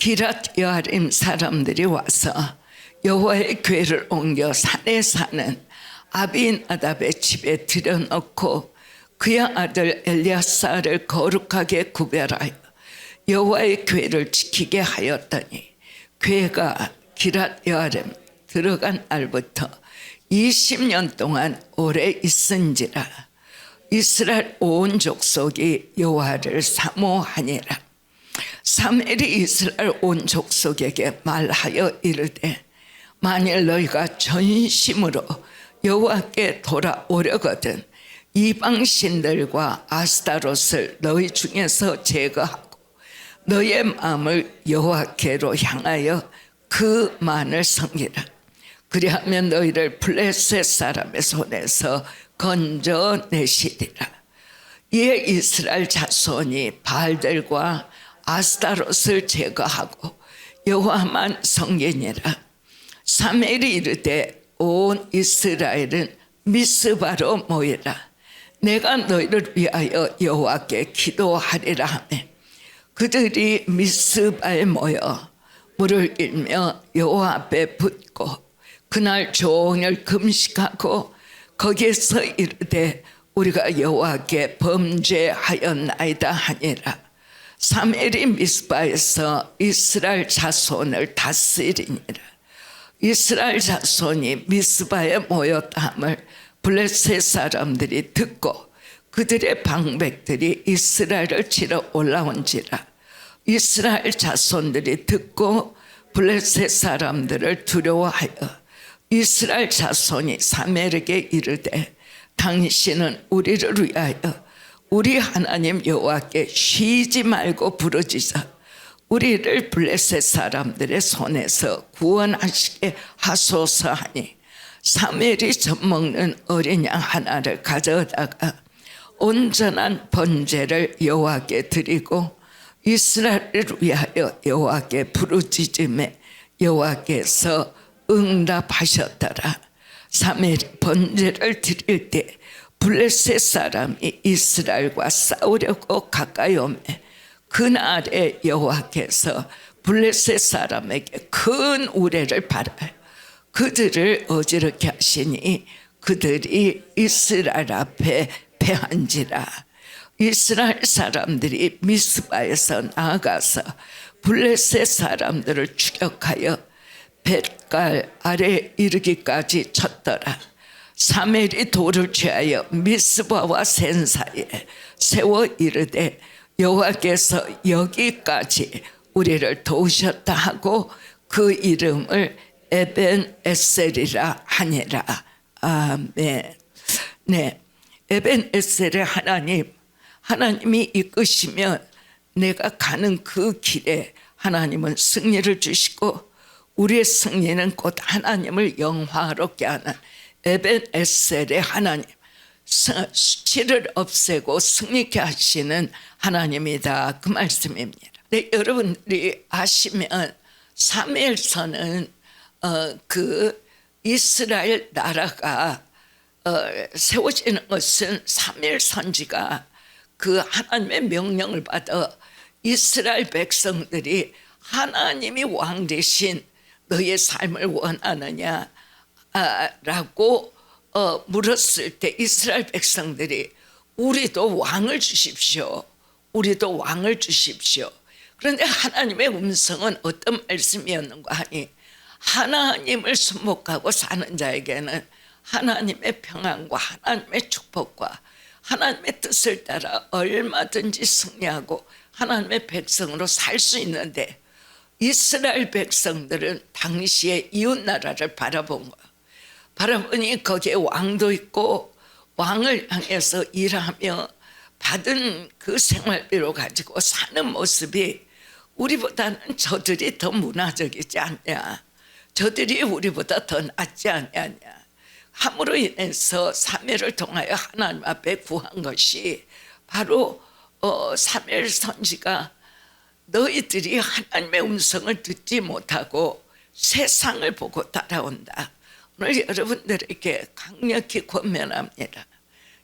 기랏 여아림 사람들이 와서 여호와의 궤를 옮겨 산에 사는 아비나답의 집에 들여놓고 그의 아들 엘리야사를 거룩하게 구별하여 여호와의 궤를 지키게 하였더니 궤가 기랏 여아림 들어간 날부터 20년 동안 오래 있은지라. 이스라엘 온 족속이 여호와를 사모하니라. 사무엘이 이스라엘 온 족속에게 말하여 이르되 만일 너희가 전심으로 여호와께 돌아오려거든 이방 신들과 아스타롯을 너희 중에서 제거하고 너희의 마음을 여호와께로 향하여 그만을 섬기라. 그리하면 너희를 블레셋 사람의 손에서 건져내시리라. 이에 이스라엘 자손이 바알들과 아스타롯을 제거하고 여호와만 섬기니라. 사무엘이 이르되 온 이스라엘은 미스바로 모이라. 내가 너희를 위하여 여호와께 기도하리라 하매 그들이 미스바에 모여 물을 일며 여호와 앞에 붓고 그날 종일 금식하고 거기에서 이르되 우리가 여호와께 범죄하였나이다 하니라. 사무엘이 미스바에서 이스라엘 자손을 다스리니라. 이스라엘 자손이 미스바에 모였다함을 블레셋 사람들이 듣고 그들의 방백들이 이스라엘을 치러 올라온지라. 이스라엘 자손들이 듣고 블레셋 사람들을 두려워하여 이스라엘 자손이 사무엘에게 이르되 당신은 우리를 위하여 우리 하나님 여호와께 쉬지 말고 부르짖어 우리를 블레셋 사람들의 손에서 구원하시게 하소서 하니 사무엘이 젖먹는 어린 양 하나를 가져다가 온전한 번제를 여호와께 드리고 이스라엘을 위하여 여호와께 부르짖음에 여호와께서 응답하셨더라. 사무엘이 번제를 드릴 때 블레셋 사람이 이스라엘과 싸우려고 가까이 오매 그날에 여호와께서 블레셋 사람에게 큰 우레를 발하여 그들을 어지럽게 하시니 그들이 이스라엘 앞에 패한지라. 이스라엘 사람들이 미스바에서 나아가서 블레셋 사람들을 추격하여 벳갈 아래 이르기까지 쳤더라. 사무엘이 돌을 취하여 미스바와 센 사이에 세워 이르되 여호와께서 여기까지 우리를 도우셨다 하고 그 이름을 에벤에셀이라 하니라. 아멘. 네, 에벤에셀의 하나님이 이끄시면 내가 가는 그 길에 하나님은 승리를 주시고 우리의 승리는 곧 하나님을 영화롭게 하는 에벤에셀의 하나님, 수치를 없애고 승리케 하시는 하나님이다, 그 말씀입니다. 네, 여러분들이 아시면 사무엘서는 그 이스라엘 나라가 세워지는 것은 사무엘 선지가 그 하나님의 명령을 받아 이스라엘 백성들이 하나님이 왕 대신 너의 삶을 원하느냐 라고 물었을 때 이스라엘 백성들이 우리도 왕을 주십시오. 우리도 왕을 주십시오. 그런데 하나님의 음성은 어떤 말씀이었는가 하니 하나님을 순복하고 사는 자에게는 하나님의 평안과 하나님의 축복과 하나님의 뜻을 따라 얼마든지 승리하고 하나님의 백성으로 살 수 있는데 이스라엘 백성들은 당시에 이웃나라를 바라본 거예요. 바라보니 거기에 왕도 있고 왕을 향해서 일하며 받은 그 생활비로 가지고 사는 모습이 우리보다는 저들이 더 문화적이지 않냐, 저들이 우리보다 더 낫지 않냐 함으로 인해서 사무엘을 통하여 하나님 앞에 구한 것이 바로 사무엘 선지가 너희들이 하나님의 음성을 듣지 못하고 세상을 보고 따라온다. 오늘 여러분들에게 강력히 권면합니다.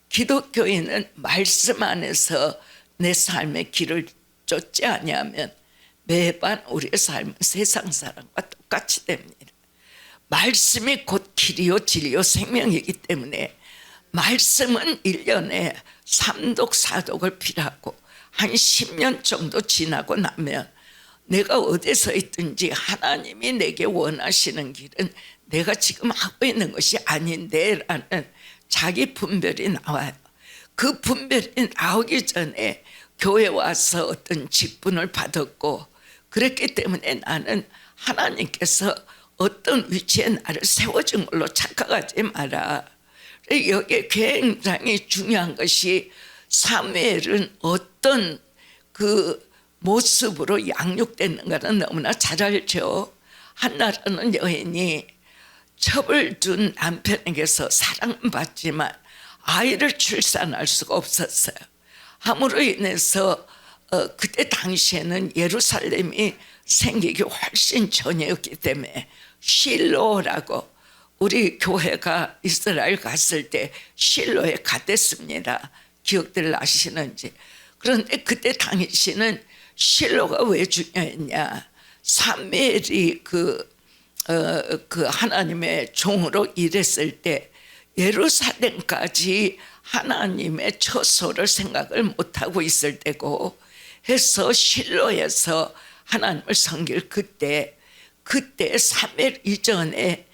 기독교인은 말씀 안에서 내 삶의 길을 쫓지 아니하면 매번 우리의 삶은 세상 사람과 똑같이 됩니다. 말씀이 곧 길이요 진리요 생명이기 때문에 말씀은 1년에 3독 4독을 필요하고 한 10년 정도 지나고 나면 내가 어디서 있든지 하나님이 내게 원하시는 길은 내가 지금 하고 있는 것이 아닌데 라는 자기 분별이 나와요. 그 분별이 나오기 전에 교회 와서 어떤 직분을 받았고 그랬기 때문에 나는 하나님께서 어떤 위치에 나를 세워준 걸로 착각하지 마라. 여기에 굉장히 중요한 것이 사무엘은 어떤 그 모습으로 양육됐는가는 너무나 잘 알죠. 한나라는 여인이 첩을 둔 남편에게서 사랑받지만 아이를 출산할 수가 없었어요. 함으로 인해서 그때 당시에는 예루살렘이 생기기 훨씬 전이었기 때문에 실로라고 우리 교회가 이스라엘 갔을 때 실로에 갔댔습니다. 기억들 나시는지. 그런데 그때 당시는 실로가 왜 중요했냐. 사무엘이 그 하나님의 종으로 일했을 때 예루살렘까지 하나님의 처소를 생각을 못하고 있을 때고 해서 실로에서 하나님을 섬길 그때 사무엘 이전에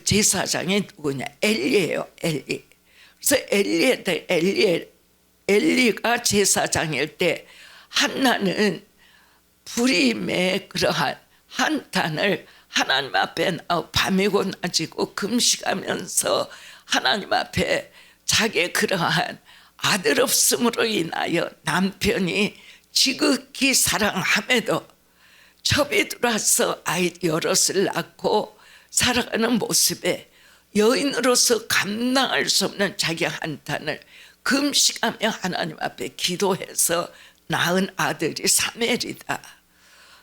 제사장이 누구냐? 엘리예요. 엘리. 그래서 엘리가 제사장일 때 한나는 불임의 그러한 한탄을 하나님 앞에 밤이고 낮이고 금식하면서 하나님 앞에 자기의 그러한 아들 없음으로 인하여 남편이 지극히 사랑함에도 첩이 들어와서 아이 여럿을 낳고 살아가는 모습에 여인으로서 감당할 수 없는 자기 한탄을 금식하며 하나님 앞에 기도해서 낳은 아들이 사무엘이다.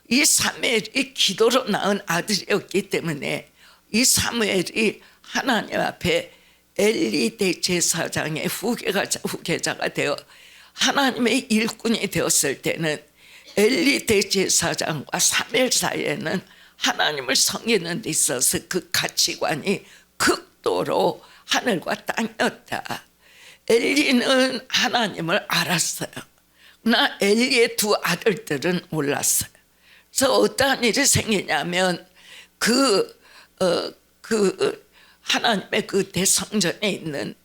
이 사무엘이 기도로 낳은 아들이었기 때문에 이 사무엘이 하나님 앞에 엘리 대제사장의 후계자가 되어 하나님의 일꾼이 되었을 때는 엘리 대제사장과 사무엘 사이에는 하나님을 섬기는 데 있어서 그 가치관이 극도로 하늘과 땅이었다. 엘리는 하나님을 알았어요. 그러나 엘리의 두 아들들은 몰랐어요. 그래서 어떠한 일이 생기냐면 하나님의 그 대성전에 있는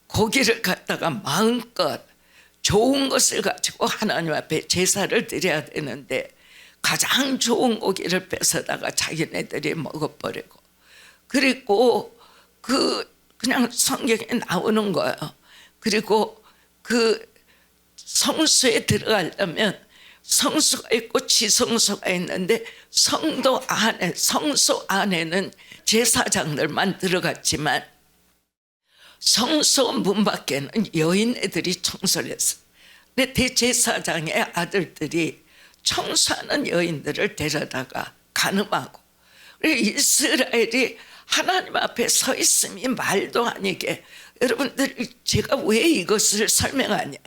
고기를 갖다가 마음껏 좋은 것을 가지고 하나님 앞에 제사를 드려야 되는데 가장 좋은 고기를 뺏어다가 자기네들이 먹어버리고 그리고 그냥 성경에 나오는 거예요. 그리고 그 성소에 들어가려면 성소가 있고 지성소가 있는데 성소 안에는 제사장들만 들어갔지만 성소 문 밖에는 여인애들이 청소를 했어요. 근데 대제사장의 아들들이 청소하는 여인들을 데려다가 간음하고 이스라엘이 하나님 앞에 서 있음이 말도 아니게 여러분들 제가 왜 이것을 설명하냐.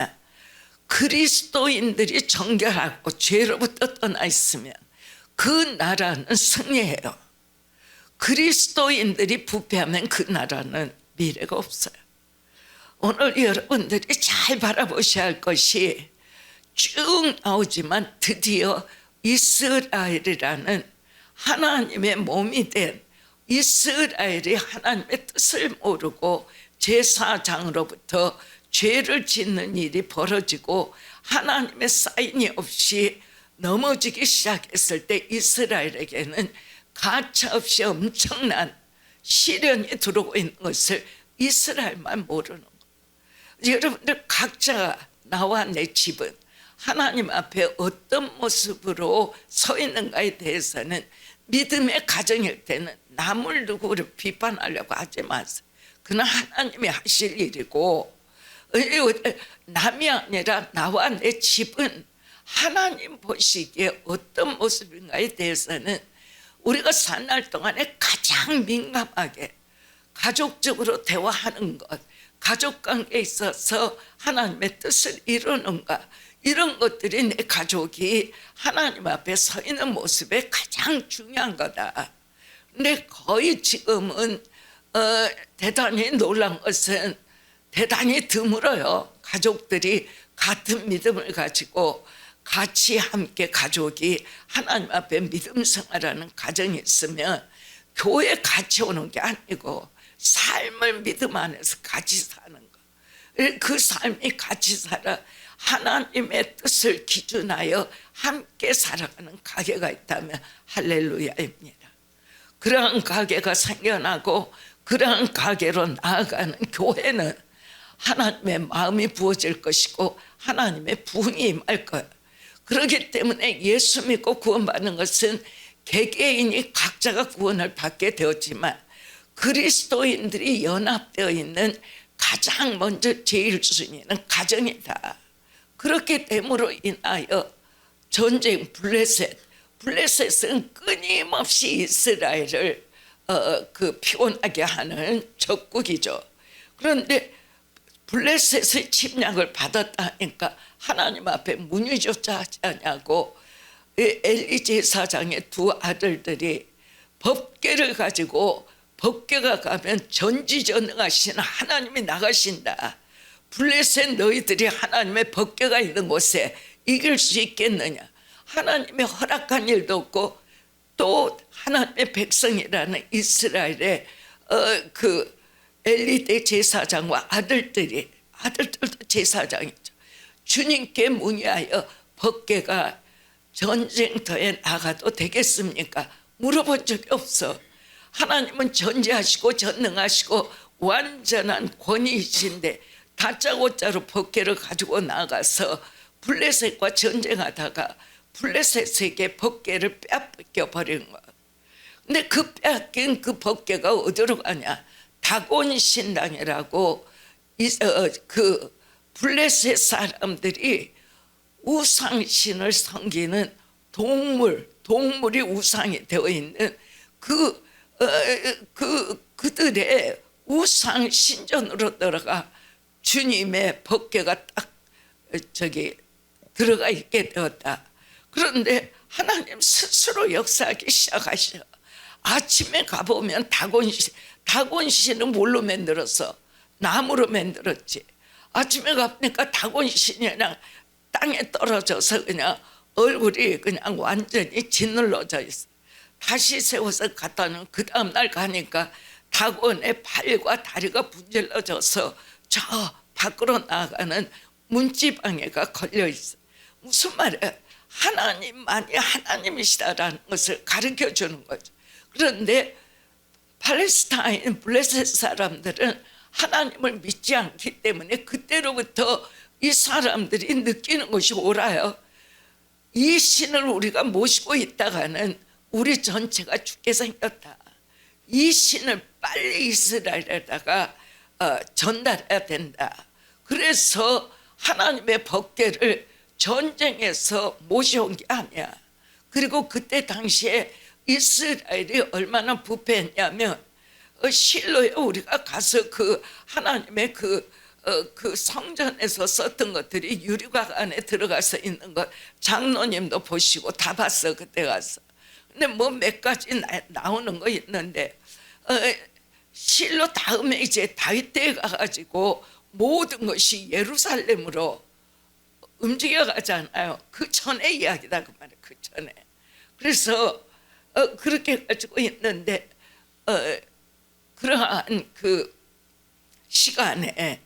그리스도인들이 정결하고 죄로부터 떠나 있으면 그 나라는 승리해요. 그리스도인들이 부패하면 그 나라는 미래가 없어요. 오늘 여러분들이 잘 바라보셔야 할 것이 쭉 나오지만 드디어 이스라엘이라는 하나님의 몸이 된 이스라엘이 하나님의 뜻을 모르고 제사장으로부터 죄를 짓는 일이 벌어지고 하나님의 사인이 없이 넘어지기 시작했을 때 이스라엘에게는 가차없이 엄청난 시련이 들어오고 있는 것을 이스라엘만 모르는 거예요. 여러분들 각자 나와 내 집은 하나님 앞에 어떤 모습으로 서 있는가에 대해서는 믿음의 가정일 때는 남을 누구를 비판하려고 하지 마세요. 그는 하나님이 하실 일이고 남이 아니라 나와 내 집은 하나님 보시기에 어떤 모습인가에 대해서는 우리가 산 날 동안에 가장 민감하게 가족적으로 대화하는 것, 가족관계에 있어서 하나님의 뜻을 이루는가, 이런 것들이 내 가족이 하나님 앞에 서 있는 모습에 가장 중요한 거다. 근데 거의 지금은 대단히 놀란 것은 대단히 드물어요. 가족들이 같은 믿음을 가지고 같이 함께 가족이 하나님 앞에 믿음 생활하는 가정이 있으면 교회 같이 오는 게 아니고 삶을 믿음 안에서 같이 사는 거. 그 삶이 같이 살아 하나님의 뜻을 기준하여 함께 살아가는 가게가 있다면 할렐루야입니다. 그러한 가게가 생겨나고 그러한 가게로 나아가는 교회는 하나님의 마음이 부어질 것이고 하나님의 부흥이 임할 거예요. 그렇기 때문에 예수 믿고 구원받는 것은 개개인이 각자가 구원을 받게 되었지만 그리스도인들이 연합되어 있는 가장 먼저 제일 순위는 가정이다. 그렇기 때문으로 인하여 전쟁 블레셋은 끊임없이 이스라엘을 피곤하게 하는 적국이죠. 그런데 블레셋의 침략을 받았다니까 하나님 앞에 문의조차 하지 않냐고 엘리 제사장의 두 아들들이 법궤를 가지고 법궤가 가면 전지전능하신 하나님이 나가신다. 블레셋 너희들이 하나님의 법궤가 있는 곳에 이길 수 있겠느냐. 하나님의 허락한 일도 없고 또 하나님의 백성이라는 이스라엘의 그 엘리 제사장과 아들들도 제사장이죠. 주님께 문의하여 법궤가 전쟁터에 나가도 되겠습니까? 물어본 적이 없어. 하나님은 전지하시고 전능하시고 완전한 권위이신데 다짜고짜로 법궤를 가지고 나가서 블레셋과 전쟁하다가 블레셋에게 법궤를 빼앗겨 버린 거야. 근데 그 빼앗긴 그 법궤가 어디로 가냐? 다곤 신당이라고 그 블레셋 사람들이 우상신을 섬기는 동물이 우상이 되어 있는 그들의 우상 신전으로 들어가 주님의 법궤가 딱 들어가 있게 되었다. 그런데 하나님 스스로 역사하기 시작하셔. 아침에 가보면 다곤신은 뭘로 만들어서 나무로 만들었지. 아침에 가보니까 다곤신이 그냥 땅에 떨어져서 그냥 얼굴이 그냥 완전히 짓눌러져 있어. 다시 세워서 갖다 놓은 그 다음날 가니까 다곤의 팔과 다리가 분질러져서 저 밖으로 나가는 문지방에가 걸려 있어. 무슨 말이야? 하나님만이 하나님이시다라는 것을 가르쳐 주는 거죠. 그런데 팔레스타인 블레셋 사람들은 하나님을 믿지 않기 때문에 그때로부터 이 사람들이 느끼는 것이 옳아요. 이 신을 우리가 모시고 있다가는 우리 전체가 죽게 생겼다. 이 신을 빨리 이스라엘에다가 전달해야 된다. 그래서 하나님의 법궤를 전쟁에서 모셔온 게 아니야. 그리고 그때 당시에 이스라엘이 얼마나 부패했냐면 실로에 우리가 가서 그 하나님의 그 성전에서 썼던 것들이 유리곽 안에 들어가서 있는 것 장로님도 보시고 다 봤어 그때 가서. 근데 뭐 몇 가지 나오는 거 있는데 실로 다음에 이제 다윗 때에 가가지고 모든 것이 예루살렘으로 움직여 가잖아요. 그 전에 이야기다 그 말이에요. 그 전에. 그래서 그렇게 가지고 있는데 그러한 그 시간에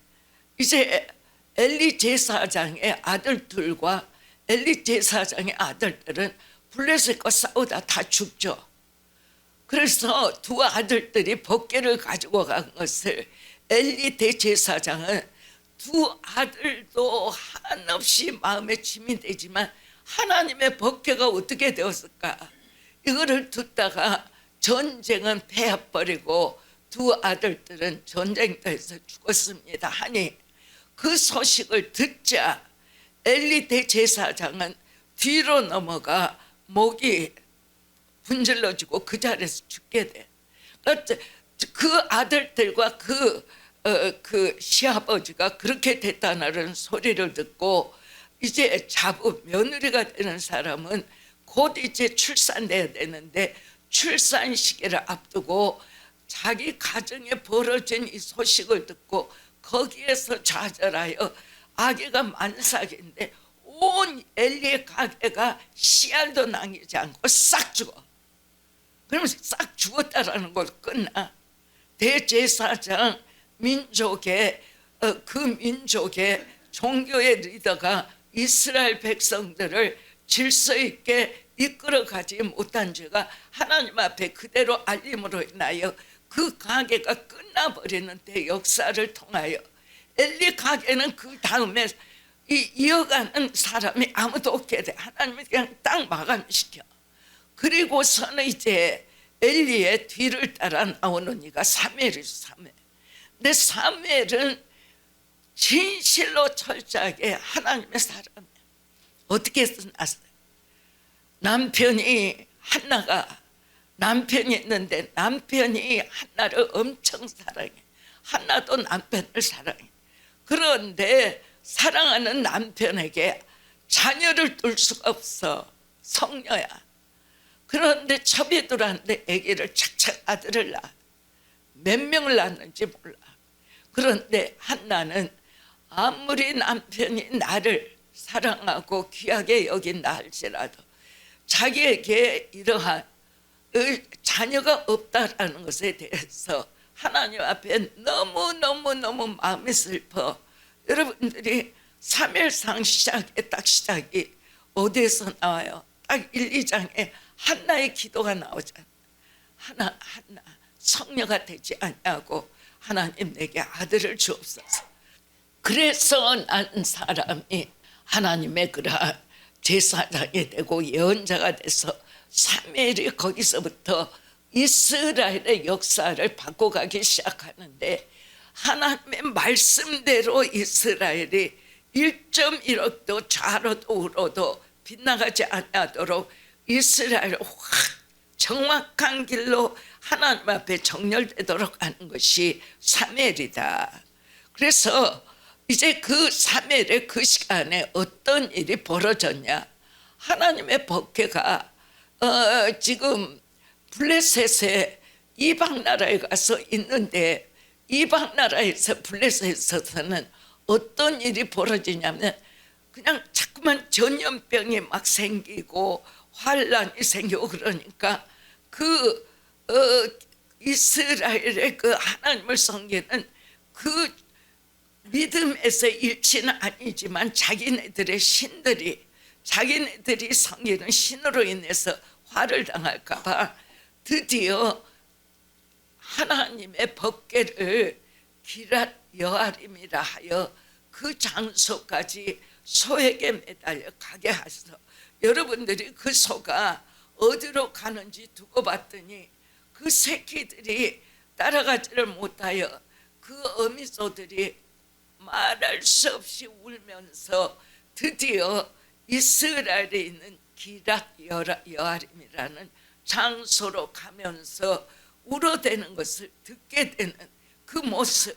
이제 엘리 제사장의 아들들과 엘리 제사장의 아들들은 블레셋과 싸우다 다 죽죠. 그래서 두 아들들이 법궤를 가지고 간 것을 엘리 대제사장은 두 아들도 한없이 마음에 짐이 되지만 하나님의 법궤가 어떻게 되었을까? 이거를 듣다가 전쟁은 패해버리고 두 아들들은 전쟁터에서 죽었습니다 하니 그 소식을 듣자 엘리 대제사장은 뒤로 넘어가 목이 분질러지고 그 자리에서 죽게 돼. 그 아들들과 그 시아버지가 그렇게 됐다는 소리를 듣고 이제 자부 며느리가 되는 사람은 곧 이제 출산돼야 되는데 출산 시기를 앞두고 자기 가정에 벌어진 이 소식을 듣고 거기에서 좌절하여 아기가 만삭인데 온 엘리의 가게가 씨알도 남기지 않고 싹 죽어. 그러면 싹 죽었다라는 걸 끝나. 대제사장 민족의 그 민족의 종교의 리더가 이스라엘 백성들을 질서 있게 이끌어가지 못한 죄가 하나님 앞에 그대로 알림으로 인하여 그 가게가 끝나버리는 데 역사를 통하여 엘리 가게는 그 다음에 이어가는 사람이 아무도 없게 돼. 하나님이 그냥 딱 마감시켜. 그리고서는 이제 엘리의 뒤를 따라 나오는 이가 사무엘이죠. 사무엘. 근데 사무엘은 진실로 철저하게 하나님의 사람이에요. 어떻게 났어요? 남편이 한나가 남편이 있는데 남편이 한나를 엄청 사랑해. 한나도 남편을 사랑해. 그런데 사랑하는 남편에게 자녀를 둘 수가 없어. 성녀야. 그런데 첩이들한테 아기를 착착 아들을 낳아. 몇 명을 낳았는지 몰라. 그런데 한나는 아무리 남편이 나를 사랑하고 귀하게 여긴다 할지라도 자기에게 이러한 자녀가 없다라는 것에 대해서 하나님 앞에 너무 마음이 슬퍼. 여러분들이 3일상 시작이 어디에서 나와요? 딱 1, 2장에 한나의 기도가 나오잖아요. 한나 성녀가 되지 않냐고 하나님 내게 아들을 주옵소서. 그래서 난 사람이 하나님의 그러한 제사장이 되고 예언자가 돼서 사무엘이 거기서부터 이스라엘의 역사를 바꿔가기 시작하는데 하나님의 말씀대로 이스라엘이 1.1억도 좌로도 우로도 빗나가지 않도록 이스라엘을 확 정확한 길로 하나님 앞에 정렬되도록 하는 것이 사무엘이다. 그래서 이제 그 사무엘의 그 시간에 어떤 일이 벌어졌냐. 하나님의 법궤가 지금 블레셋에 이방 나라에 가서 있는데 이방 나라에서 블레셋에서는 어떤 일이 벌어지냐면 그냥 자꾸만 전염병이 막 생기고 환란이 생기고 그러니까 그 이스라엘의 그 하나님을 섬기는 그 믿음에서 일치는 아니지만 자기네들의 신들이 자기네들이 섬기는 신으로 인해서 화를 당할까 봐 드디어 하나님의 법궤를 기랏 여아림이라 하여 그 장소까지 소에게 매달려 가게 하셔서 여러분들이 그 소가 어디로 가는지 두고 봤더니 그 새끼들이 따라가지를 못하여 그 어미소들이 말할 수 없이 울면서 드디어 이스라엘에 있는 기랏 여아림이라는 장소로 가면서 울어대는 것을 듣게 되는 그 모습.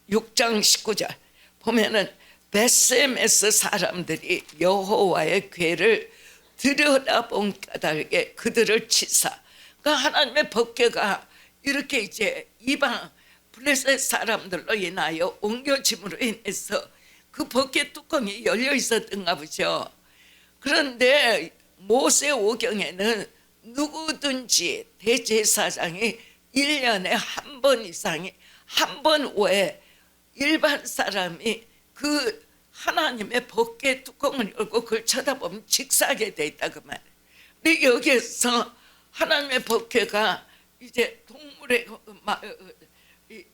6장 19절 보면은 베셈에서 사람들이 여호와의 궤를 들여다본 까닭에 그들을 치사. 그러니까 하나님의 법궤가 이렇게 이제 이방 블레셋 사람들로 인하여 옮겨짐으로 인해서 그 법궤 뚜껑이 열려 있었던가 보죠. 그런데 모세오경에는 누구든지 대제사장이 1년에 한 번 이상이 한 번 외에 일반 사람이 그 하나님의 법궤 뚜껑을 열고 그걸 쳐다보면 직사하게 돼 있다 그 말이에요. 근데 여기에서 하나님의 법궤가 이제 동물의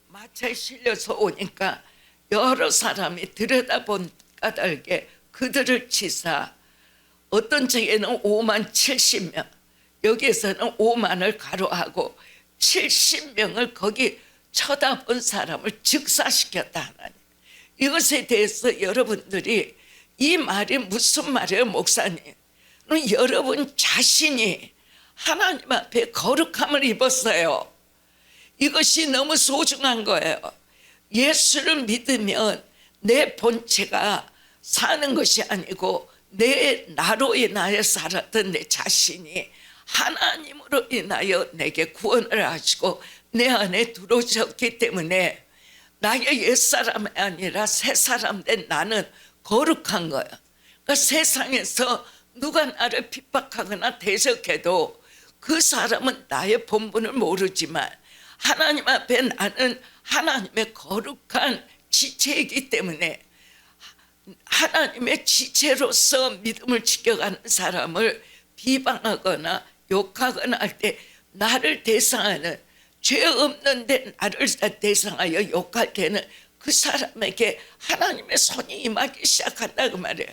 마차에 실려서 오니까 여러 사람이 들여다본 까닭에 그들을 치사. 어떤 책에는 5만 70명, 여기에서는 5만을 가로하고 70명을 거기 쳐다본 사람을 즉사시켰다 하나님. 이것에 대해서 여러분들이 이 말이 무슨 말이에요 목사님? 여러분 자신이 하나님 앞에 거룩함을 입었어요. 이것이 너무 소중한 거예요. 예수를 믿으면 내 본체가 사는 것이 아니고 나로 인하여 살았던 내 자신이 하나님으로 인하여 내게 구원을 하시고 내 안에 들어오셨기 때문에 나의 옛사람이 아니라 새사람 된 나는 거룩한 거야. 그러니까 세상에서 누가 나를 핍박하거나 대적해도 그 사람은 나의 본분을 모르지만 하나님 앞에 나는 하나님의 거룩한 지체이기 때문에 하나님의 지체로서 믿음을 지켜가는 사람을 비방하거나 욕하거나 할 때 나를 대상하는, 죄 없는데 나를 대상하여 욕할 때는 그 사람에게 하나님의 손이 임하기 시작한다 그 말이에요.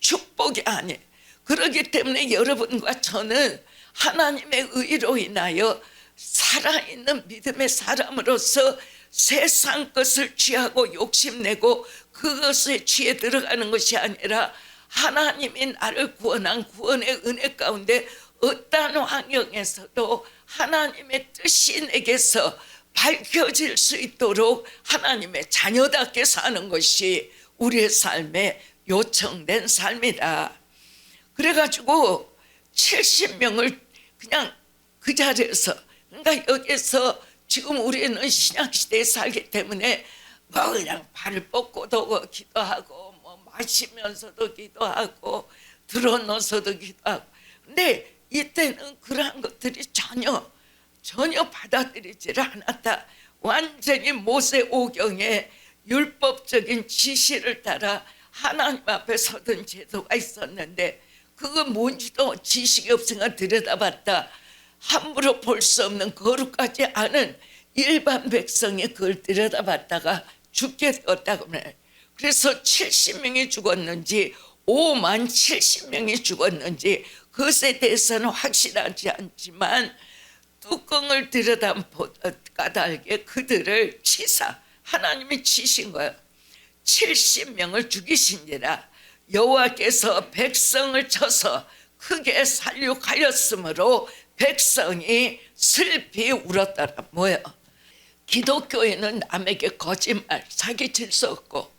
축복이 아니에요. 그렇기 때문에 여러분과 저는 하나님의 의로 인하여 살아있는 믿음의 사람으로서 세상 것을 취하고 욕심내고 그것에 취해 들어가는 것이 아니라 하나님이 나를 구원한 구원의 은혜 가운데 어떠한 환경에서도 하나님의 뜻이 내게서 밝혀질 수 있도록 하나님의 자녀답게 사는 것이 우리의 삶에 요청된 삶이다. 그래가지고 70명을 그냥 그 자리에서, 그러니까 여기서 지금 우리는 신약시대에 살기 때문에 뭐 그냥 발을 뻗고도 기도하고 뭐 마시면서도 기도하고 들어놓아서도 기도하고, 근데 이때는 그러한 것들이 전혀 받아들이지를 않았다. 완전히 모세 오경의 율법적인 지시를 따라 하나님 앞에 서던 제도가 있었는데 그건 뭔지도 지식이 없으니까 들여다봤다. 함부로 볼 수 없는 거룩하지 않은 일반 백성이 그걸 들여다봤다가 죽게 되었다고 말해요. 그래서 70명이 죽었는지 5만 70명이 죽었는지 그것에 대해서는 확실하지 않지만 뚜껑을 들여다보다 까닭에 그들을 치사, 하나님이 치신 거예요. 70명을 죽이신지라 여호와께서 백성을 쳐서 크게 살육하였으므로 백성이 슬피 울었더라. 뭐예요? 기독교에는 남에게 거짓말, 사기칠 수 없고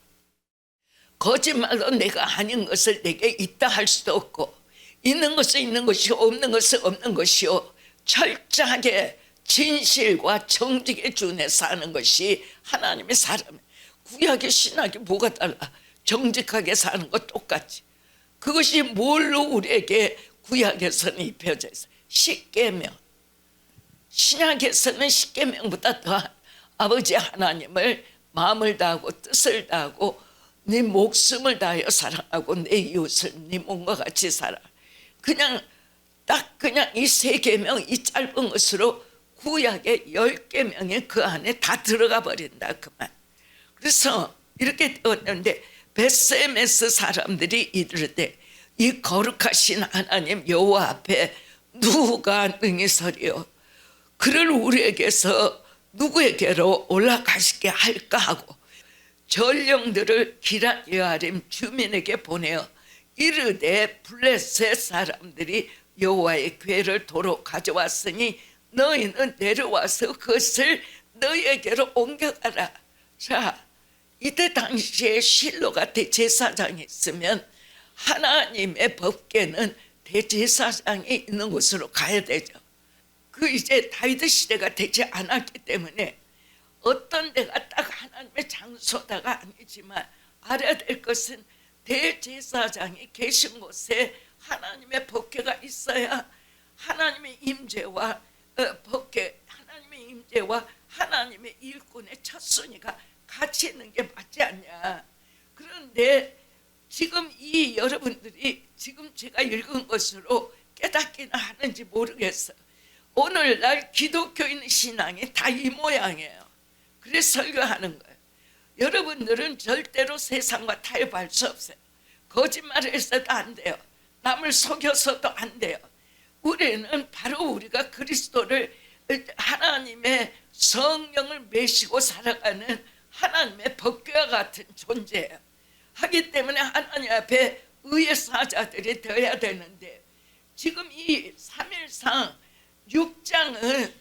거짓말로 내가 아닌 것을 내게 있다 할 수도 없고 있는 것은 있는 것이요 없는 것은 없는 것이요 철저하게 진실과 정직에 준해 사는 것이 하나님의 사람. 구약의 신학이 뭐가 달라? 정직하게 사는 것 똑같지. 그것이 뭘로 우리에게 구약에서는 입혀져 있어요? 십계명. 신약에서는 십계명보다 더 아버지 하나님을 마음을 다하고 뜻을 다하고 네 목숨을 다하여 사랑하고 내 이웃을 네 몸과 같이 살아. 그냥 이 세 계명, 이 짧은 것으로 구약의 10계명이 그 안에 다 들어가 버린다 그만. 그래서 이렇게 되었는데 벳세메스 사람들이 이르되 이 거룩하신 하나님 여호와 앞에 누가 능히 서리요? 그를 우리에게서 누구에게로 올라가시게 할까 하고 전령들을 기럇 여아림 주민에게 보내어 이르되 블레셋 사람들이 여호와의 궤를 도로 가져왔으니 너희는 내려와서 그것을 너희에게로 옮겨가라. 자, 이때 당시에 실로가 대제사장이 있으면 하나님의 법궤는 대제사장이 있는 곳으로 가야 되죠. 그 이제 다윗 시대가 되지 않았기 때문에 어떤 데가 딱 하나님의 장소다가 아니지만 알아야 될 것은 대제사장이 계신 곳에 하나님의 법궤가 있어야 하나님의 임재와 법궤, 하나님의 임재와 하나님의 일꾼의 첫 순위가 같이 있는 게 맞지 않냐. 그런데 지금 이 여러분들이 지금 제가 읽은 것으로 깨닫기는 하는지 모르겠어요. 오늘날 기독교인 신앙이 다 이 모양이에요. 그래서 설교하는 거예요. 여러분들은 절대로 세상과 타협할 수 없어요. 거짓말을 해서도 안 돼요. 남을 속여서도 안 돼요. 우리는 바로 우리가 그리스도를 하나님의 성령을 메시고 살아가는 하나님의 법궤와 같은 존재예요. 하기 때문에 하나님 앞에 의의 사자들이 되어야 되는데 지금 이 3일상 6장은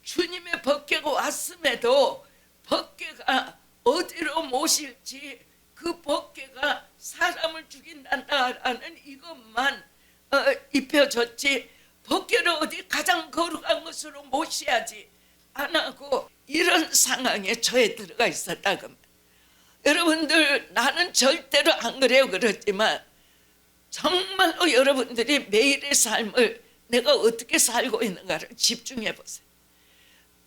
주님의 법궤가 왔음에도 법궤가 어디로 모실지 그 법궤가 사람을 죽인다라는 이것만 입혀졌지, 법궤를 어디 가장 거룩한 것으로 모셔야지 안 하고 이런 상황에 처해 들어가 있었다고. 여러분들, 나는 절대로 안 그래요 그렇지만 정말로 여러분들이 매일의 삶을 내가 어떻게 살고 있는가를 집중해 보세요.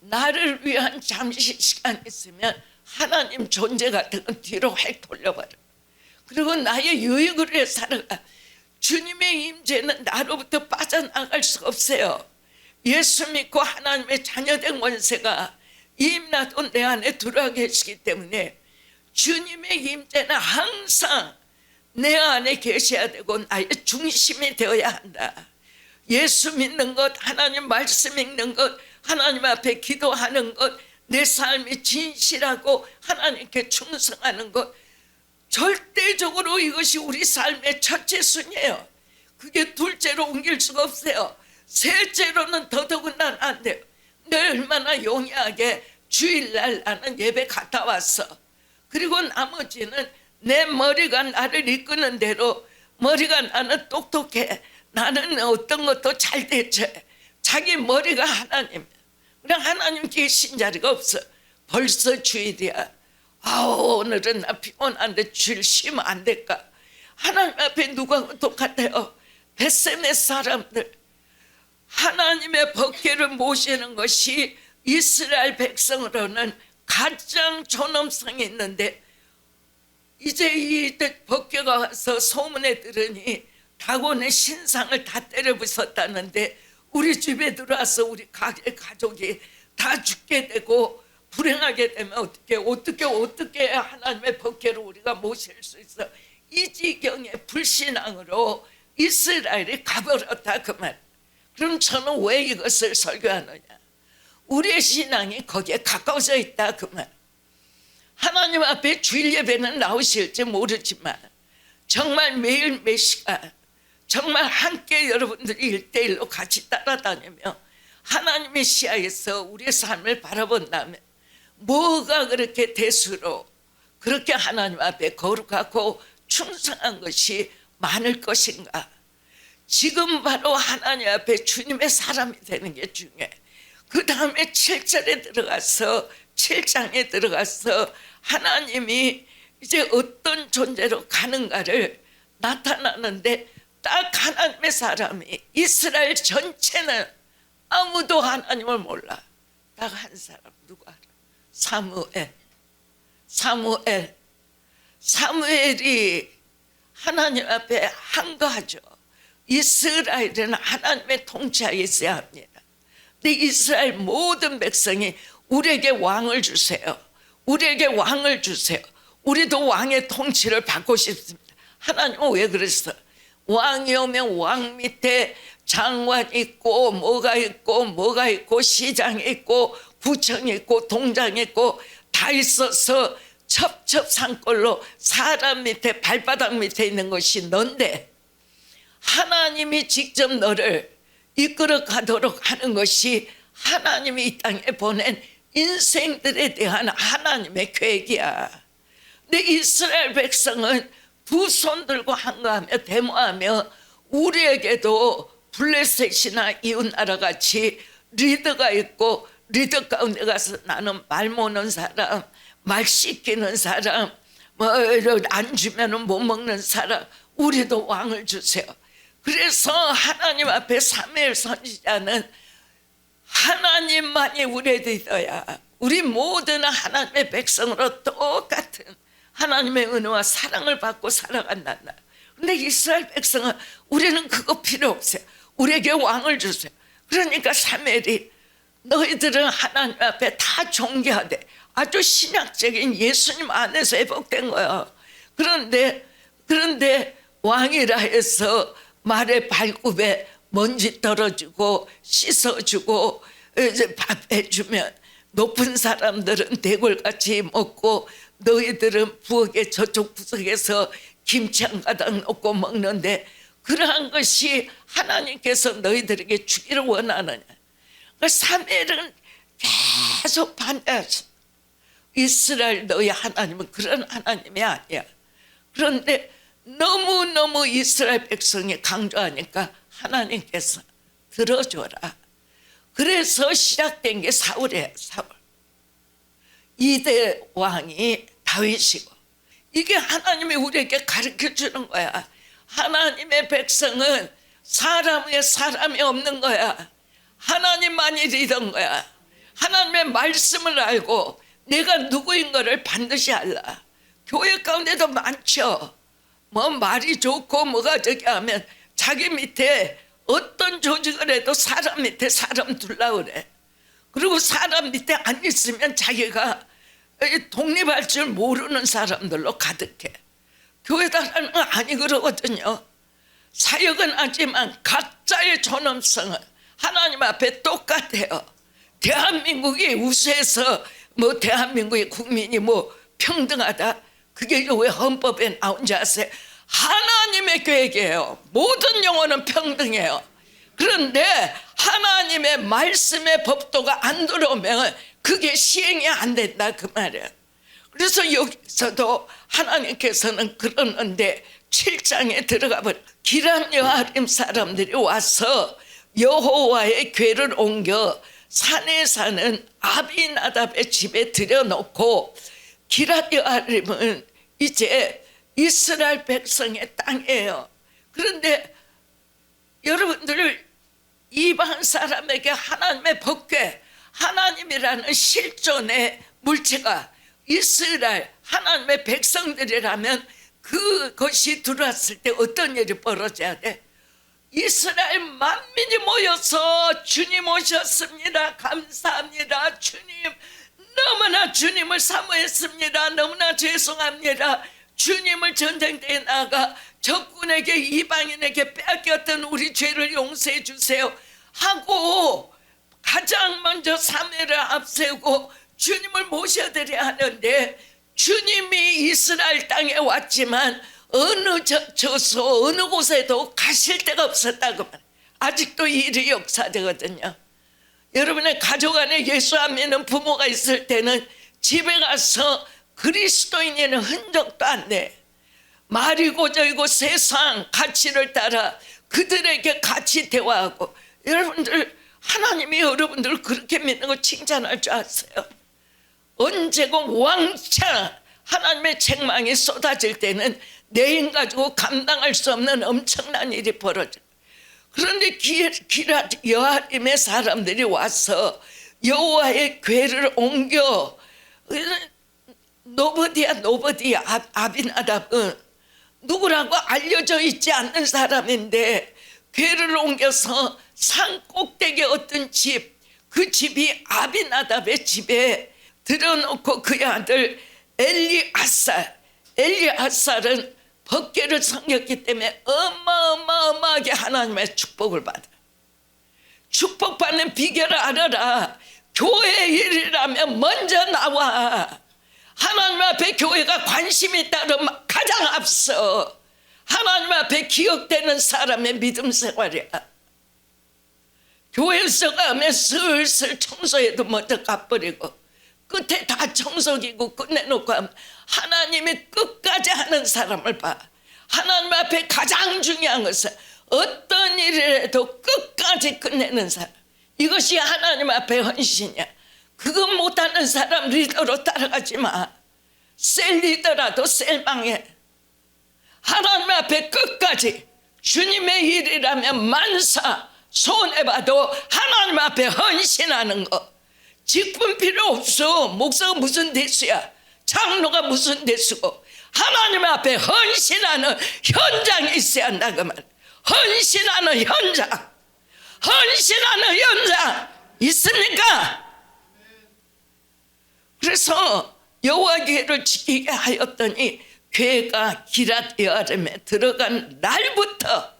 나를 위한 잠시 시간 있으면 하나님 존재 같은 건 뒤로 획 돌려버려. 그리고 나의 유익을 위해 살아가. 주님의 임재는 나로부터 빠져나갈 수가 없어요. 예수 믿고 하나님의 자녀된 권세가 임나도 내 안에 들어와 계시기 때문에 주님의 임재는 항상 내 안에 계셔야 되고 나의 중심이 되어야 한다. 예수 믿는 것, 하나님 말씀 읽는 것, 하나님 앞에 기도하는 것, 내 삶이 진실하고 하나님께 충성하는 것, 절대적으로 이것이 우리 삶의 첫째 순위예요. 그게 둘째로 옮길 수가 없어요. 셋째로는 더더군다나 안 돼요. 내 얼마나 용이하게 주일날 나는 예배 갔다 왔어. 그리고 나머지는 내 머리가 나를 이끄는 대로, 머리가 나는 똑똑해, 나는 어떤 것도 잘 대처해. 자기 머리가 하나님, 그냥 하나님 계신 자리가 없어. 벌써 주일이야. 오늘은 나 피곤한데 주일 쉬면 안 될까? 하나님 앞에 누가 똑같아요? 벳셈의 사람들, 하나님의 법궤를 모시는 것이 이스라엘 백성으로는 가장 존엄성이 있는데, 이제 이 법궤가 와서 소문에 들으니 다곤의 신상을 다 때려 부쉈다는데, 우리 집에 들어와서 우리 가족이 다 죽게 되고 불행하게 되면 어떻게 하나님의 법궤를 우리가 모실 수 있어? 이 지경의 불신앙으로 이스라엘이 가버렸다 그 말. 그럼 저는 왜 이것을 설교하느냐? 우리의 신앙이 거기에 가까워져 있다 그 말. 하나님 앞에 주일 예배는 나오실지 모르지만 정말 매일 몇 시간 정말 함께 여러분들이 1대1로 같이 따라다니며 하나님의 시야에서 우리의 삶을 바라본다면 뭐가 그렇게 대수로 그렇게 하나님 앞에 거룩하고 충성한 것이 많을 것인가? 지금 바로 하나님 앞에 주님의 사람이 되는 게 중요해. 그 다음에 7장에 들어가서 하나님이 이제 어떤 존재로 가는가를 나타나는데, 딱 하나님의 사람이, 이스라엘 전체는 아무도 하나님을 몰라. 딱 한 사람, 누구 알아? 사무엘이 하나님 앞에 한가하죠. 이스라엘은 하나님의 통치하에 있어야 합니다. 근데 이스라엘 모든 백성이 우리에게 왕을 주세요. 우리에게 왕을 주세요. 우리도 왕의 통치를 받고 싶습니다. 하나님은 왜 그랬어? 왕이 오면 왕 밑에 장관 있고 뭐가 있고 시장 있고 구청 있고 동장 있고 다 있어서 첩첩산꼴로 사람 밑에 발바닥 밑에 있는 것이 넌데, 하나님이 직접 너를 이끌어 가도록 하는 것이 하나님이 이 땅에 보낸 인생들에 대한 하나님의 계획이야. 근데 이스라엘 백성은 두 손 들고 한가하며 데모하며 우리에게도 블레셋이나 이웃나라 같이 리더가 있고, 리더 가운데 가서 나는 말 못하는 사람, 말 씻기는 사람, 안 주면 못 먹는 사람, 우리도 왕을 주세요. 그래서 하나님 앞에 사무엘 선지자는 하나님만이 우리의 리더야. 우리 모두는 하나님의 백성으로 똑같은 하나님의 은혜와 사랑을 받고 살아간다. 그런데 이스라엘 백성은 우리는 그거 필요 없어요. 우리에게 왕을 주세요. 그러니까 사무엘이 너희들은 하나님 앞에 다 존귀하되, 아주 신학적인 예수님 안에서 회복된 거야. 그런데 왕이라 해서 말의 발굽에 먼지 떨어지고 씻어주고 이제 밥 해주면 높은 사람들은 대골같이 먹고, 너희들은 부엌에 저쪽 구석에서 김치 한 가닥 넣고 먹는데 그러한 것이 하나님께서 너희들에게 주기를 원하느냐? 그 사무엘은 계속 반대하셨어. 이스라엘 너희 하나님은 그런 하나님이 아니야. 그런데 너무너무 이스라엘 백성이 강조하니까 하나님께서 들어줘라. 그래서 시작된 게 사울이에요. 사울. 2대 왕이 다윗이고, 이게 하나님이 우리에게 가르쳐 주는 거야. 하나님의 백성은 사람 위에 사람이 없는 거야. 하나님만이 리더인 거야. 하나님의 말씀을 알고 내가 누구인 거를 반드시 알라. 교회 가운데도 많죠. 뭐 말이 좋고 뭐가 저기 하면 자기 밑에 어떤 조직을 해도 사람 밑에 사람 둘라 그래. 그리고 사람 밑에 안 있으면 자기가 독립할 줄 모르는 사람들로 가득해. 교회다라는 건 아니 그러거든요. 사역은 하지만 각자의 존엄성은 하나님 앞에 똑같아요. 대한민국이 우수해서 뭐 대한민국의 국민이 뭐 평등하다, 그게 왜 헌법에 나온지 아세요? 하나님의 계획이에요. 모든 영혼은 평등해요. 그런데 하나님의 말씀의 법도가 안 들어오면 그게 시행이 안 된다 그 말이에요. 그래서 여기서도 하나님께서는 그러는데 7장에 들어가 버려. 기럇 여아림 사람들이 와서 여호와의 궤를 옮겨 산에 사는 아비나답의 집에 들여놓고, 기럇 여아림은 이제 이스라엘 백성의 땅이에요. 그런데 여러분들, 이방 사람에게 하나님의 법궤, 하나님이라는 실존의 물체가 이스라엘 하나님의 백성들이라면 그것이 들어왔을 때 어떤 일이 벌어져야 돼? 이스라엘 만민이 모여서 주님 오셨습니다. 감사합니다. 주님, 너무나 주님을 사모했습니다. 너무나 죄송합니다. 주님을 전쟁터에 나가 적군에게, 이방인에게 빼앗겼던 우리 죄를 용서해 주세요 하고 가장 먼저 사매를 앞세우고 주님을 모셔드려야 하는데, 주님이 이스라엘 땅에 왔지만 어느 저소 어느 곳에도 가실 데가 없었다고 말해요. 아직도 이 일이 역사되거든요. 여러분의 가족 안에 예수 안 믿는 부모가 있을 때는 집에 가서 그리스도인이라는 흔적도 안 돼. 말이고 저이고 세상 가치를 따라 그들에게 같이 대화하고. 여러분들, 하나님이 여러분들 그렇게 믿는 거 칭찬할 줄 아세요? 언제고 왕창 하나님의 책망이 쏟아질 때는 내 힘 가지고 감당할 수 없는 엄청난 일이 벌어져. 그런데 기럇 여아림의 사람들이 와서 여호와의 궤를 옮겨, 노버디야 아비나답은 누구라고 알려져 있지 않는 사람인데 궤를 옮겨서 산 꼭대기 어떤 집, 그 집이 아비나답의 집에 들여놓고 그의 아들 엘리아살은 법궤를 섬겼기 때문에 어마어마하게 하나님의 축복을 받아. 축복받는 비결을 알아라. 교회 일이라면 먼저 나와. 하나님 앞에 교회가 관심이 따르면 가장 앞서 하나님 앞에 기억되는 사람의 믿음 생활이야. 교회에서 가면 슬슬 청소해도 먼저 가버리고 끝에 다 청소기고 끝내놓고 하면 하나님이 끝까지 하는 사람을 봐. 하나님 앞에 가장 중요한 것은 어떤 일을 해도 끝까지 끝내는 사람. 이것이 하나님 앞에 헌신이야. 그거 못하는 사람 리더로 따라가지 마. 셀 리더라도 셀망해. 하나님 앞에 끝까지 주님의 일이라면 만사 손해봐도 하나님 앞에 헌신하는 거. 직분 필요 없어. 목사가 무슨 대수야, 장로가 무슨 대수고, 하나님 앞에 헌신하는 현장이 있어야 한다 그 말. 헌신하는 현장, 헌신하는 현장 있습니까? 그래서 여호와 궤를 지키게 하였더니 궤가 기럇 여아림에 들어간 날부터,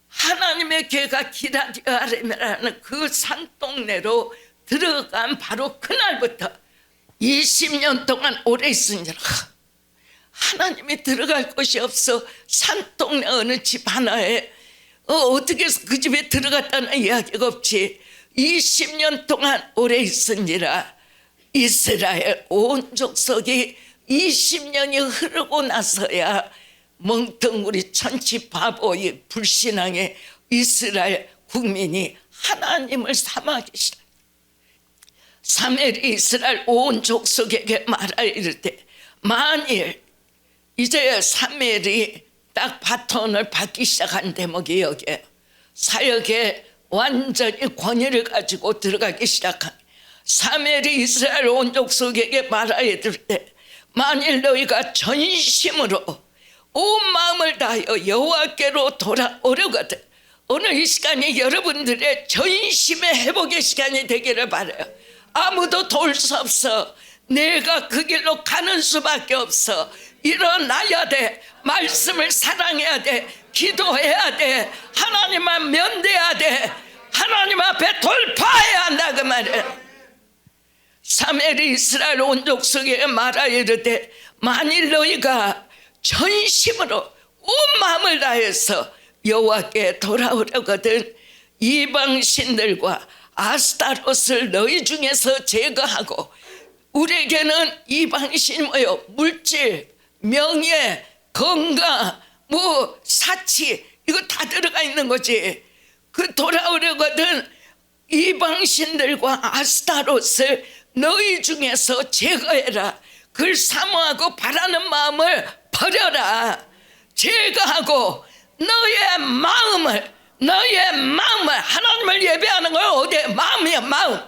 하나님의 궤가 기럇 여아림이라는 그 산동네로 들어간 바로 그날부터 20년 동안 오래 있으니라. 하나님이 들어갈 곳이 없어. 산동네 어느 집 하나에 어떻게 해서 그 집에 들어갔다는 이야기가 없지. 20년 동안 오래 있으니라. 이스라엘 온 족속이 20년이 흐르고 나서야 멍텅구리 천치 바보의 불신앙의 이스라엘 국민이 하나님을 삼아 계시다. 사무엘이 이스라엘 온 족속에게 말하 이르되 만일 이제 사무엘이 딱 바톤을 받기 시작한 대목이 여기에요. 사역에 완전히 권위를 가지고 들어가기 시작한 사무엘이 이스라엘 온 족속에게 말하 이르되 만일 너희가 전심으로 온 마음을 다하여 여호와께로 돌아오려거든. 오늘 이 시간이 여러분들의 전심의 회복의 시간이 되기를 바라요. 아무도 도울 수 없어. 내가 그 길로 가는 수밖에 없어. 일어나야 돼. 말씀을 사랑해야 돼. 기도해야 돼. 하나님만 면대해야 돼. 하나님 앞에 돌파해야 한다 그 말이에요. 사무엘이 이스라엘 온 족속에게 말하 이르되 만일 너희가 전심으로 온 마음을 다해서 여호와께 돌아오려거든 이방 신들과 아스타롯을 너희 중에서 제거하고, 우리에게는 이방 신 뭐요? 물질, 명예, 건강, 뭐 사치 이거 다 들어가 있는 거지. 그 돌아오려거든 이방 신들과 아스타롯을 너희 중에서 제거해라. 그걸 사모하고 바라는 마음을 버려라. 제거하고 너의 마음을 하나님을 예배하는 건 어디에? 마음이야. 마음.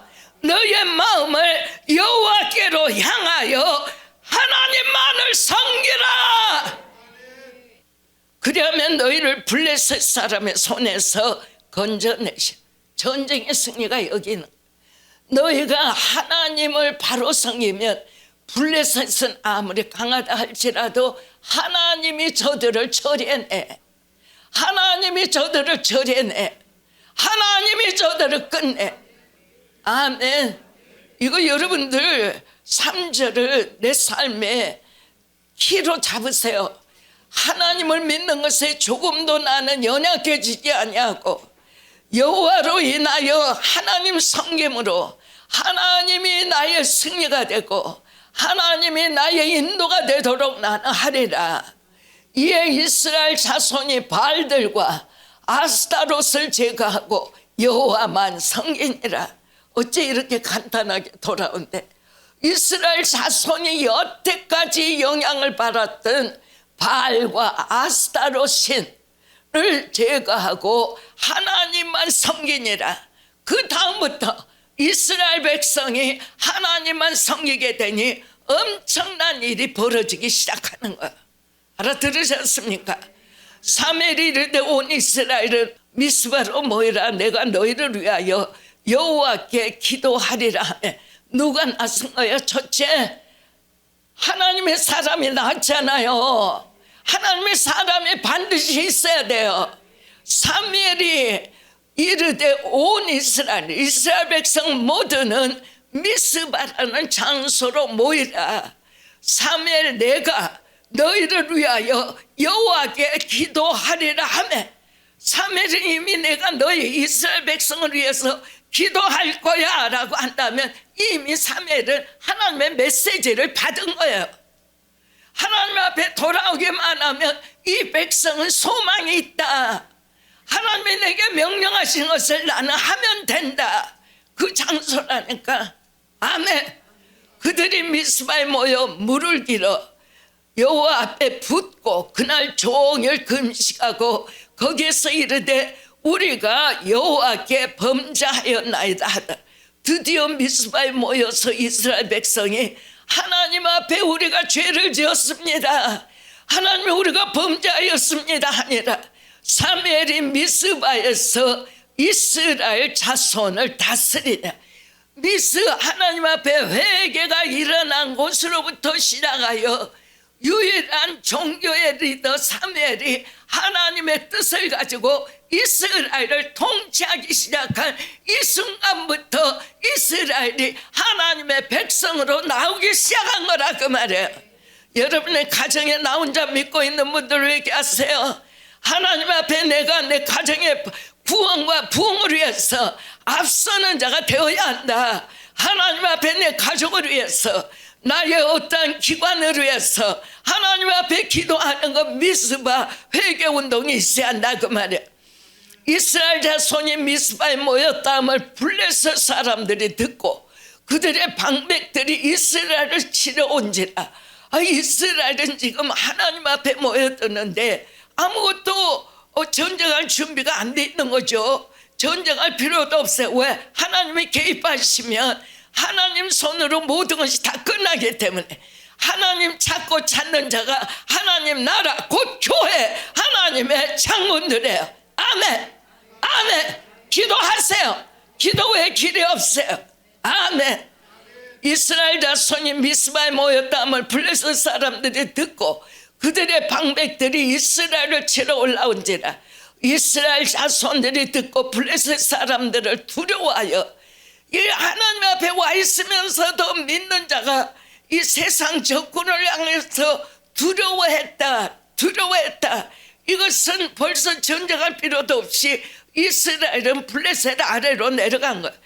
너의 마음을 여호와께로 향하여 하나님만을 섬기라. 그러면 너희를 블레셋 사람의 손에서 건져내시. 전쟁의 승리가 여기는. 너희가 하나님을 바로 섬기면 블레셋은 아무리 강하다 할지라도 하나님이 저들을 처리해내. 하나님이 저들을 처리해내. 하나님이 저들을 끝내. 아멘. 이거 여러분들 3절을 내 삶에 키로 잡으세요. 하나님을 믿는 것에 조금도 나는 연약해지지 아니하고 여호와로 인하여 하나님 섬김으로 하나님이 나의 승리가 되고 하나님이 나의 인도가 되도록 나는 하리라. 이에 이스라엘 자손이 바알들과 아스타롯을 제거하고 여호와만 섬기니라. 어째 이렇게 간단하게 돌아온대? 이스라엘 자손이 여태까지 영향을 받았던 바알과 아스타롯 신을 제거하고 하나님만 섬기니라. 그 다음부터 이스라엘 백성이 하나님만 섬기게 되니 엄청난 일이 벌어지기 시작하는 거야. 알아들으셨습니까? 사무엘이 이르되 온 이스라엘은 미스바로 모이라. 내가 너희를 위하여 여호와께 기도하리라 하며 누가 나선 거예요? 첫째, 하나님의 사람이 나왔잖아요. 하나님의 사람이 반드시 있어야 돼요. 사무엘이 이르되 온 이스라엘 백성 모두는 미스바라는 장소로 모이라. 사무엘 내가 너희를 위하여 여호와께 기도하리라 하며, 사무엘이 이미 내가 너희 이스라엘 백성을 위해서 기도할 거야 라고 한다면 이미 사무엘은 하나님의 메시지를 받은 거예요. 하나님 앞에 돌아오기만 하면 이 백성은 소망이 있다. 하나님이 내게 명령하신 것을 나는 하면 된다. 그 장소라니까. 아멘. 그들이 미스바에 모여 물을 길어 여호와 앞에 붓고 그날 종일 금식하고 거기에서 이르되 우리가 여호와께 범죄하였나이다 하다. 드디어 미스바에 모여서 이스라엘 백성이 하나님 앞에 우리가 죄를 지었습니다. 하나님 우리가 범죄하였습니다 하니라. 사무엘이 미스바에서 이스라엘 자손을 다스리냐. 하나님 앞에 회개가 일어난 곳으로부터 시작하여 유일한 종교의 리더 사무엘이 하나님의 뜻을 가지고 이스라엘을 통치하기 시작한 이 순간부터 이스라엘이 하나님의 백성으로 나오기 시작한 거라 그 말이에요. 여러분의 가정에 나 혼자 믿고 있는 분들 얘기하세요. 하나님 앞에 내가 내 가정의 구원과 부흥을 위해서 앞서는 자가 되어야 한다. 하나님 앞에 내 가족을 위해서, 나의 어떠한 기관을 위해서 하나님 앞에 기도하는 것 미스바 회개운동이 있어야 한다 그 말이야. 이스라엘 자손이 미스바에 모였다함을 블레셋 사람들이 듣고 그들의 방백들이 이스라엘을 치러 온지라. 이스라엘은 지금 하나님 앞에 모였었는데 아무것도 전쟁할 준비가 안 돼 있는 거죠. 전쟁할 필요도 없어요. 왜? 하나님이 개입하시면 하나님 손으로 모든 것이 다 끝나기 때문에 하나님 찾고 찾는 자가 하나님 나라 곧 교회 하나님의 창문들이에요. 아멘. 아멘. 기도하세요. 기도 외에 길이 없어요. 아멘. 이스라엘 자손이 미스바에 모였다함을 블레셋 사람들이 듣고 그들의 방백들이 이스라엘을 치러 올라온지라. 이스라엘 자손들이 듣고 블레셋 사람들을 두려워하여 이 하나님 앞에 와 있으면서도 믿는 자가 이 세상 적군을 향해서 두려워했다. 이것은 벌써 전쟁할 필요도 없이 이스라엘은 블레셋 아래로 내려간 거예요.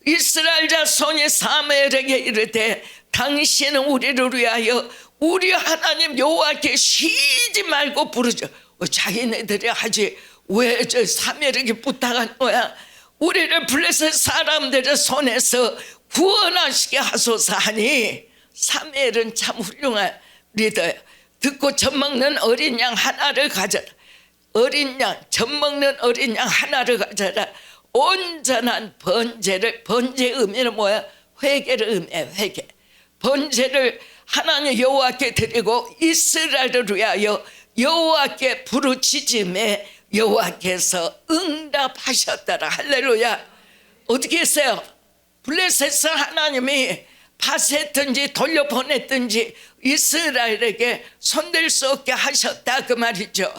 이스라엘 자손이 사무엘에게 이르되 당신은 우리를 위하여 우리 하나님 여호와께 쉬지 말고 부르죠. 자기네들이 하지 왜 저 사무엘에게 부탁한 거야. 우리를 블레셋 사람들의 손에서 구원하시게 하소서 하니 사무엘은 참 훌륭한 리더야. 듣고 젖먹는 어린 양 하나를 가져라. 어린 양, 젖먹는 어린 양 하나를 가져라. 온전한 번제를, 번제의 의미는 뭐야? 회개를 의미해. 회개. 번제를 하나님 여호와께 드리고 이스라엘을 위하여 여호와께 부르짖음에 여호와께서 응답하셨더라. 할렐루야. 어떻게 했어요? 블레셋을 하나님이 파쇄했든지 돌려보냈든지 이스라엘에게 손댈 수 없게 하셨다 그 말이죠.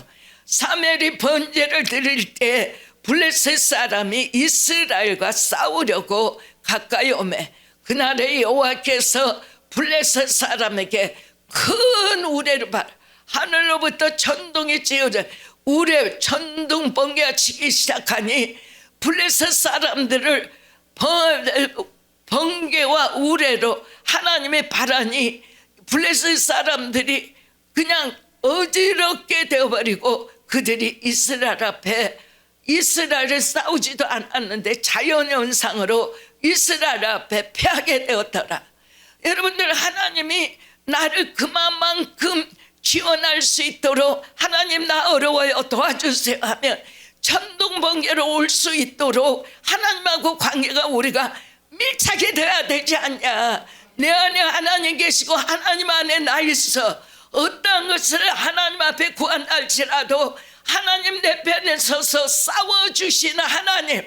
사무엘이 번제를 드릴 때 블레셋 사람이 이스라엘과 싸우려고 가까이 오매 그날에 여호와께서 블레셋 사람에게 큰 우레를 받아 하늘로부터 천둥이 찌어져 우레 천둥 번개가 치기 시작하니 블레셋 사람들을 번개와 우레로 하나님의 바람이 블레셋 사람들이 그냥 어지럽게 되어버리고 그들이 이스라엘 앞에 이스라엘을 싸우지도 않았는데 자연현상으로 이스라엘 앞에 패하게 되었더라. 여러분들 하나님이 나를 그만큼 지원할 수 있도록 하나님 나 어려워요 도와주세요 하면 천둥 번개로 올 수 있도록 하나님하고 관계가 우리가 밀착이 돼야 되지 않냐. 내 안에 하나님 계시고 하나님 안에 나 있어. 어떤 것을 하나님 앞에 구한다 할지라도 하나님 내 편에 서서 싸워주시는 하나님,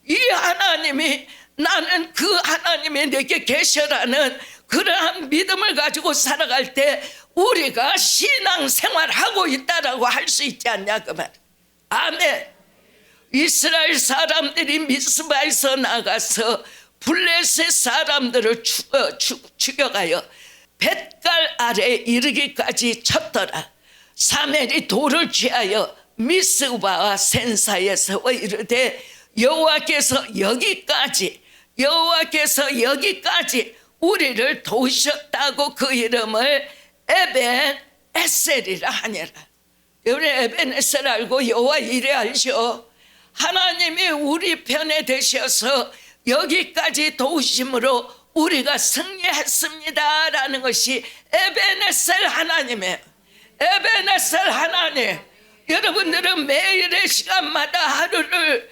이 하나님이 나는 그 하나님이 내게 계셔라는 그러한 믿음을 가지고 살아갈 때 우리가 신앙생활하고 있다라고 할 수 있지 않냐 그 말. 아멘. 이스라엘 사람들이 미스바에서 나가서 블레셋 사람들을 죽여가요 뱃갈 아래 이르기까지 쳤더라. 사무엘이 돌을 취하여 미스바와 센사에 세워 이르되 여호와께서 여기까지 우리를 도우셨다고 그 이름을 에벤 에셀이라 하니라. 우리 에벤 에셀 알고 여호와 이래 알죠. 하나님이 우리 편에 되셔서 여기까지 도우심으로 우리가 승리했습니다라는 것이 에벤에셀 하나님이에요. 에벤에셀 하나님. 여러분들은 매일의 시간마다 하루를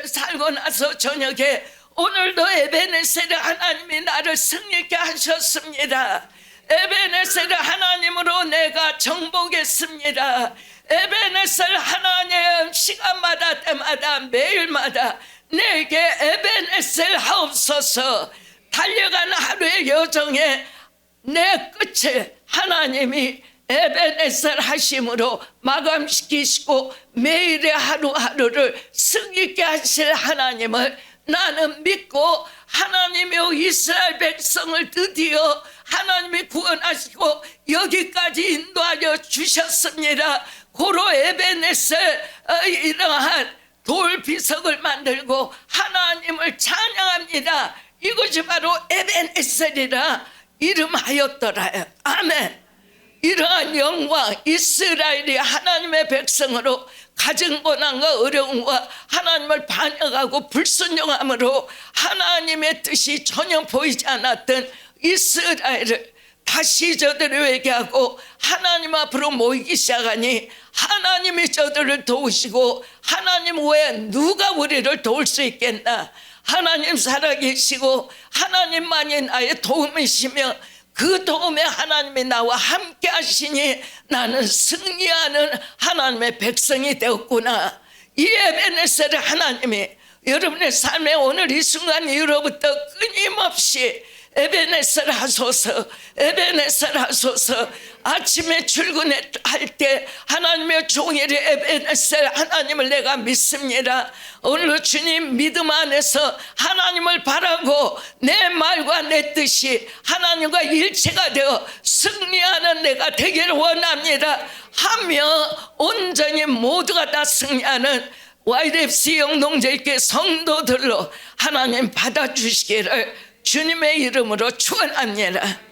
살고 나서 저녁에 오늘도 에벤에셀 하나님이 나를 승리케 하셨습니다. 에벤에셀 하나님으로 내가 정복했습니다. 에벤에셀 하나님 시간마다 때마다 매일마다 내게 에벤에셀 하옵소서. 달려가는 하루의 여정에 내 끝에 하나님이 에벤에셀 하심으로 마감시키시고 매일의 하루하루를 승리케 하실 하나님을 나는 믿고 하나님이여 이스라엘 백성을 드디어 하나님이 구원하시고 여기까지 인도하여 주셨습니다. 고로 에벤에셀 이러한 돌 비석을 만들고 하나님을 찬양합니다. 이것이 바로 에벤에셀이라. 이름하였더라요. 아멘. 이러한 영광, 이스라엘이 하나님의 백성으로 가진 고난과 어려움과 하나님을 반역하고 불순종함으로 하나님의 뜻이 전혀 보이지 않았던 이스라엘을 다시 저들을 회개하고 하나님 앞으로 모이기 시작하니 하나님이 저들을 도우시고 하나님 외에 누가 우리를 도울 수 있겠나. 하나님 살아계시고 하나님만이 나의 도움이시며 그 도움에 하나님이 나와 함께 하시니 나는 승리하는 하나님의 백성이 되었구나. 이 에베네셀의 하나님이 여러분의 삶에 오늘 이 순간 이후로부터 끊임없이 에베네셀 하소서, 에베네셀 하소서. 아침에 출근할 때 하나님의 종일이 에베네셀 하나님을 내가 믿습니다. 오늘 주님 믿음 안에서 하나님을 바라고 내 말과 내 뜻이 하나님과 일체가 되어 승리하는 내가 되기를 원합니다 하며 온전히 모두가 다 승리하는 YFC 영동제일교회 성도들로 하나님 받아주시기를 주님의 이름으로 축원합니다.